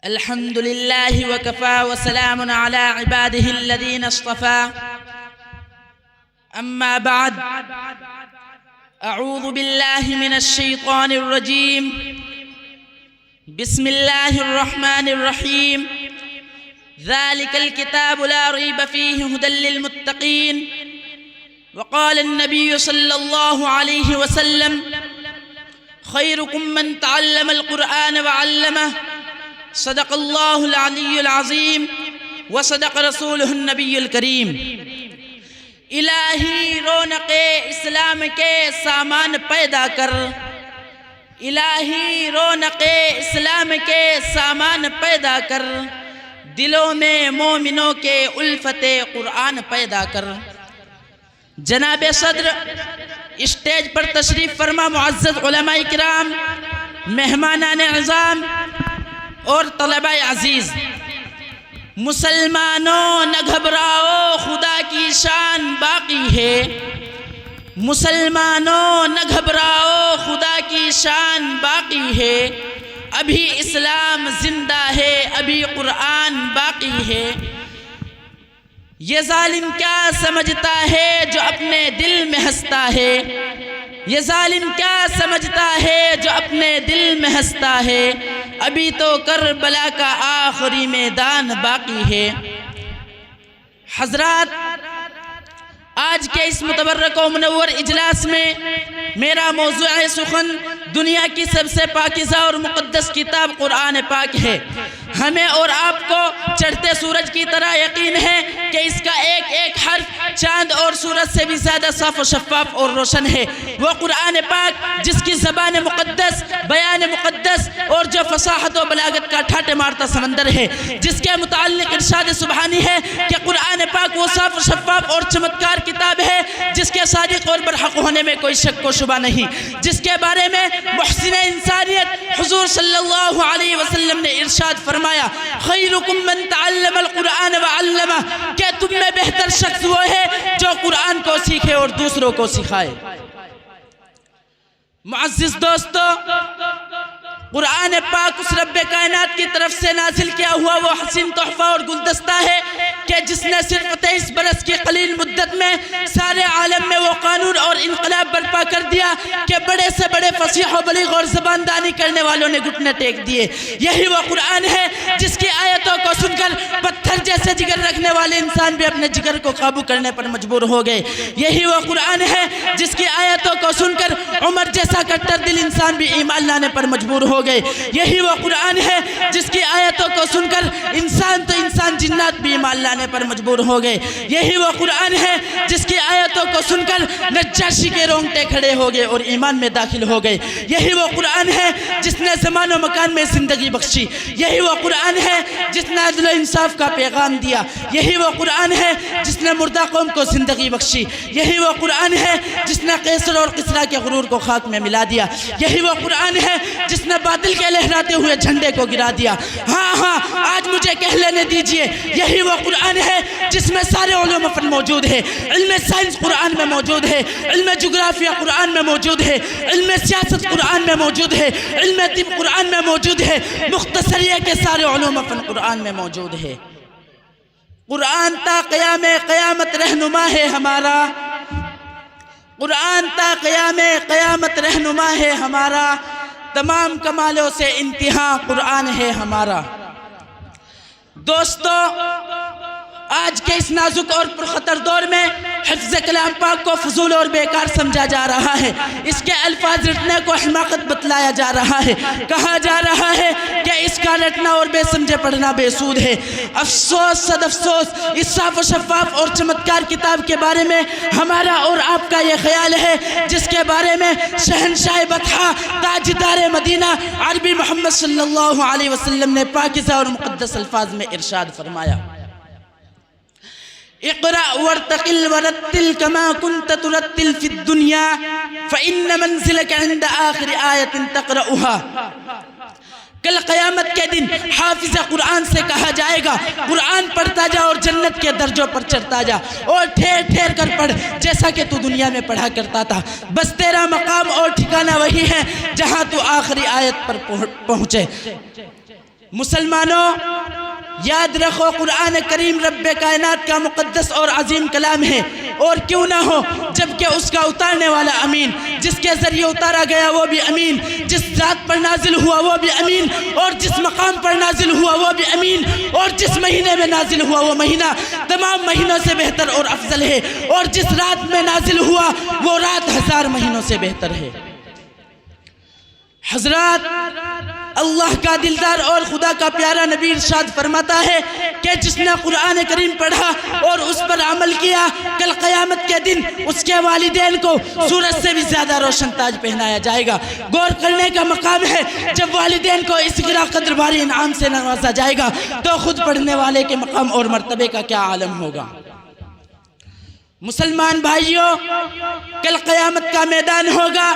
الحمد لله وكفى وسلام على عباده الذين اصطفى أما بعد أعوذ بالله من الشيطان الرجيم بسم الله الرحمن الرحيم ذلك الكتاب لا ريب فيه هدى للمتقين وقال النبي صلى الله عليه وسلم خيركم من تعلم القرآن وعلمه صدق الله العلی العظیم وصدق رسولہ النبی الکریم۔ الہی رونق اسلام کے سامان پیدا کر، الہی رونق اسلام کے سامان پیدا کر، دلوں میں مومنوں کے الفت قرآن پیدا کر۔ جناب صدر اسٹیج پر تشریف فرما معزز علماء کرام، مہمانان اعظام اور طلبہ عزیز، مسلمانوں نہ گھبراؤ خدا کی شان باقی ہے، مسلمانوں نہ گھبراؤ خدا کی شان باقی ہے، ابھی اسلام زندہ ہے، ابھی قرآن باقی ہے۔ یہ ظالم کیا سمجھتا ہے جو اپنے دل میں ہنستا ہے، یہ ظالم کیا سمجھتا ہے جو اپنے دل میں ہنستا ہے، ابھی تو کربلا کا آخری میدان باقی ہے۔ حضرات، آج کے اس متبرک و منور اجلاس میں میرا موضوع سخن دنیا کی سب سے پاکیزہ اور مقدس کتاب قرآن پاک ہے۔ ہمیں اور آپ کو چڑھتے سورج کی طرح یقین ہے کہ اس کا ایک ایک حرف چاند اور سورج سے بھی زیادہ صاف و شفاف اور روشن ہے۔ وہ قرآن پاک جس کی زبان مقدس، بیان مقدس اور جو فصاحت و بلاغت کا ٹھاٹے مارتا سمندر ہے، جس کے متعلق ارشاد سبحانی ہے کہ قرآن پاک وہ صاف و شفاف اور چمتکار کتاب ہے جس کے صادق اور برحق ہونے میں کوئی شک و شبہ نہیں، جس کے بارے میں محسن انسانیت حضور صلی اللہ علیہ وسلم نے ارشاد فرمایا خیرکم من تعلم القرآن وعلمہ، کہ تم میں بہتر شخص وہ ہے جو قرآن کو سیکھے اور دوسروں کو سکھائے۔ معزز دوستو، قرآن پاک اس رب کائنات کی طرف سے نازل کیا ہوا وہ حسین تحفہ اور گلدستہ ہے کہ جس نے صرف 23 برس کی قلیل مدت میں سارے عالم میں وہ قانون اور انقلاب برپا کر دیا کہ بڑے سے بڑے فصیح و بلیغ اور زباندانی کرنے والوں نے گھٹنے ٹیک دیے۔ یہی وہ قرآن ہے جس کی آیتوں کو سن کر پتھر جیسے جگر رکھنے والے انسان بھی اپنے جگر کو قابو کرنے پر مجبور ہو گئے۔ یہی وہ قرآن ہے جس کی آیتوں کو سن کر عمر جیسا کٹر دل انسان بھی ایمان لانے پر مجبور ہو گئے۔ یہی وہ قرآن ہے جس کی آیتوں کو سن کر انسان تو انسان جنات بھی ایمان لانے پر مجبور ہو گئے۔ یہی وہ قرآن ہے جس کی آیتوں کو سن کر نجاشی کے رونگٹے کھڑے ہو گئے اور ایمان میں داخل ہو گئے۔ یہی وہ قرآن ہے جس نے زمان و مکان میں زندگی بخشی۔ یہی وہ قرآن ہے جس نے عدل و انصاف کا پیغام دیا۔ یہی وہ قرآن ہے جس نے مردہ قوم کو زندگی بخشی۔ یہی وہ قرآن ہے جس نے قیصر اور کسریٰ کے غرور کو خاک میں ملا دیا۔ یہی وہ قرآن ہے جس نے باطل کے لہراتے ہوئے جھنڈے کو گرا دیا۔ ہاں آج مجھے کہہ لینے دیجئے، یہی وہ قرآن ہے جس میں سارے علوم فن موجود ہے۔ علم سائنس قرآن میں موجود ہے، علم جغرافیہ قرآن میں موجود ہے، علم سیاست قرآن میں موجود ہے، علم طب قرآن میں موجود ہے، مختصر یہ کہ سارے علوم فن قرآن میں موجود ہے۔ قرآن تا قیام قیامت رہنما ہے ہمارا، قرآن تا قیام قیامت رہنما ہے ہمارا، تمام کمالوں سے انتہا قرآن ہے ہمارا۔ دوستو، آج کے اس نازک اور پرخطر دور میں حفظ کلام پاک کو فضول اور بیکار سمجھا جا رہا ہے، اس کے الفاظ رٹنے کو حماقت بتلایا جا رہا ہے، کہا جا رہا ہے کہ اس کا رٹنا اور بے سمجھے پڑھنا بے سود ہے۔ افسوس صد افسوس، اس صاف و شفاف اور چمتکار کتاب کے بارے میں ہمارا اور آپ کا یہ خیال ہے جس کے بارے میں شہنشاہ بطحہ تاجدار مدینہ عربی محمد صلی اللہ علیہ وسلم نے پاکیزہ اور مقدس الفاظ میں ارشاد فرمایا اقرأ وارتقل ورتل كما كنت ترتل في الدنيا فإن منزلك عند آخر آية تقرأها۔ کل قیامت کے دن حافظ قرآن سے کہا جائے گا قرآن پڑھتا جا اور جنت کے درجوں پر چڑھتا جا اور ٹھیر ٹھیر کر پڑھ جیسا کہ تو دنیا میں پڑھا کرتا تھا، بس تیرا مقام اور ٹھکانہ وہی ہے جہاں تو آخری آیت پر پہنچے۔ مسلمانوں یاد رکھو قرآن کریم رب کائنات کا مقدس اور عظیم کلام ہے، اور کیوں نہ ہو جبکہ اس کا اتارنے والا امین، جس کے ذریعے اتارا گیا وہ بھی امین، جس ذات پر نازل ہوا وہ بھی امین، اور جس مقام پر نازل ہوا وہ بھی امین، اور جس مہینے میں نازل ہوا وہ مہینہ تمام مہینوں سے بہتر اور افضل ہے، اور جس رات میں نازل ہوا وہ رات 1000 مہینوں سے بہتر ہے۔ حضرات، اللہ کا دلدار اور خدا کا پیارا نبی ارشاد فرماتا ہے کہ جس نے قرآن کریم پڑھا اور اس پر عمل کیا، کل قیامت کے دن اس کے والدین کو سورج سے بھی زیادہ روشن تاج پہنایا جائے گا۔ غور کرنے کا مقام ہے، جب والدین کو اس گرا قدر بھاری انعام سے نوازا جائے گا تو خود پڑھنے والے کے مقام اور مرتبے کا کیا عالم ہوگا۔ مسلمان بھائیوں، کل قیامت کا میدان ہوگا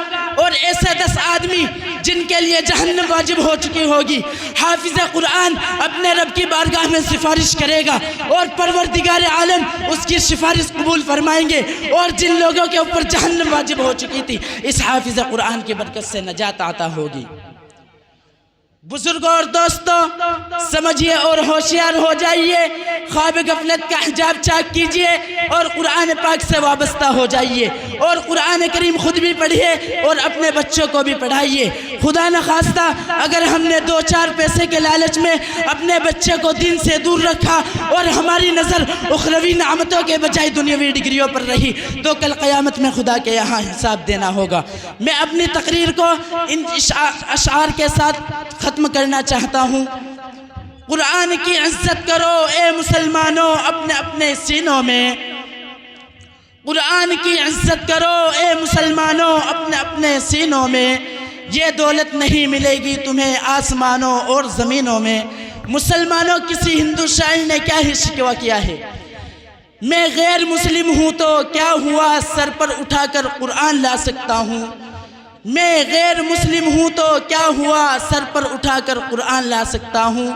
اور ایسے 10 آدمی جن کے لیے جہنم واجب ہو چکی ہوگی، حافظ قرآن اپنے رب کی بارگاہ میں سفارش کرے گا اور پروردگار عالم اس کی سفارش قبول فرمائیں گے، اور جن لوگوں کے اوپر جہنم واجب ہو چکی تھی اس حافظ قرآن کی برکت سے نجات عطا ہوگی۔ بزرگوں اور دوستوں، سمجھیے اور ہوشیار ہو جائیے، خواب غفلت کا حجاب چاک کیجئے اور قرآن پاک سے وابستہ ہو جائیے، اور قرآن کریم خود بھی پڑھیے اور اپنے بچوں کو بھی پڑھائیے۔ خدا نخواستہ اگر ہم نے 2-4 پیسے کے لالچ میں اپنے بچے کو دین سے دور رکھا اور ہماری نظر اخروی نعمتوں کے بجائے دنیاوی ڈگریوں پر رہی تو کل قیامت میں خدا کے یہاں حساب دینا ہوگا۔ میں اپنی تقریر کو ان اشعار کے ساتھ ختم کرنا چاہتا ہوں۔ قرآن کی عزت کرو اے مسلمانوں اپنے اپنے سینوں میں، قرآن کی عزت کرو اے مسلمانوں اپنے اپنے سینوں میں، یہ دولت نہیں ملے گی تمہیں آسمانوں اور زمینوں میں۔ مسلمانوں، کسی ہندو شاعر نے کیا ہی شکوہ کیا ہے، میں غیر مسلم ہوں تو کیا ہوا سر پر اٹھا کر قرآن لا سکتا ہوں، میں غیر مسلم ہوں تو کیا ہوا سر پر اٹھا کر قرآن لا سکتا ہوں۔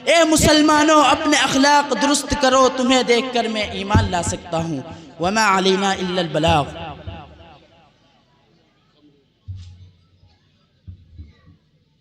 اے مسلمانوں اپنے اخلاق درست کرو، تمہیں دیکھ کر میں ایمان لا سکتا ہوں۔ وما علینا الا البلاغ۔